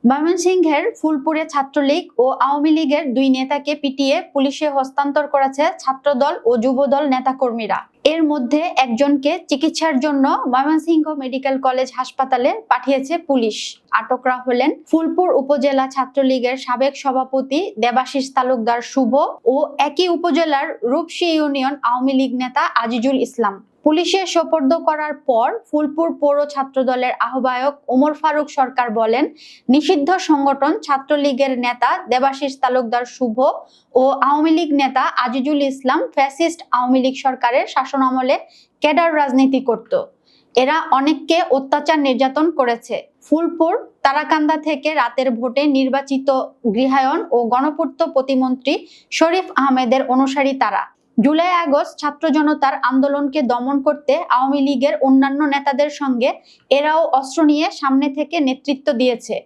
ময়মনসিংহের ফুলপুরে ছাত্রলীগ ও আওয়ামী লীগের দুই নেতাকে পিটিয়ে পুলিশে হস্তান্তর করেছে ছাত্রদল ও যুবদল নেতাকর্মীরা। এর মধ্যে একজনকে চিকিৎসার জন্য ময়মনসিংহ মেডিকেল কলেজ হাসপাতালে পাঠিয়েছে পুলিশ। আটকরা হলেন ফুলপুর উপজেলা ছাত্রলীগের সাবেক সভাপতি দেবাশিস তালুকদার শুভ ও একই উপজেলার রূপসী ইউনিয়ন আওয়ামী লীগ নেতা আজিজুল ইসলাম। পুলিশে সোপর্দ করার পর ফুলপুর পৌর ছাত্রদলের আহ্বায়ক ওমর ফারুক সরকার বলেন, নিষিদ্ধ সংগঠন ছাত্রলীগের নেতা দেবাশিস তালুকদার শুভ ও আওয়ামী লীগ নেতা আজিজুল ইসলাম ফ্যাসিস্ট আওয়ামী লীগ সরকারের শাসনামলে ক্যাডার রাজনীতি করত। এরা অনেককে অত্যাচার নির্যাতন করেছে। ফুলপুর তারাকান্দা থেকে রাতের ভোটে নির্বাচিত গৃহায়ন ও গণপূর্ত প্রতিমন্ত্রী শরীফ আহমেদের অনুসারী তারা। জুলাই আগস্ট ছাত্র জনতার আন্দোলনকে দমন করতে আওয়ামী লীগের অন্যান্য নেতাদের সঙ্গে এরাও অস্ত্র নিয়ে সামনে থেকে নেতৃত্ব দিয়েছে।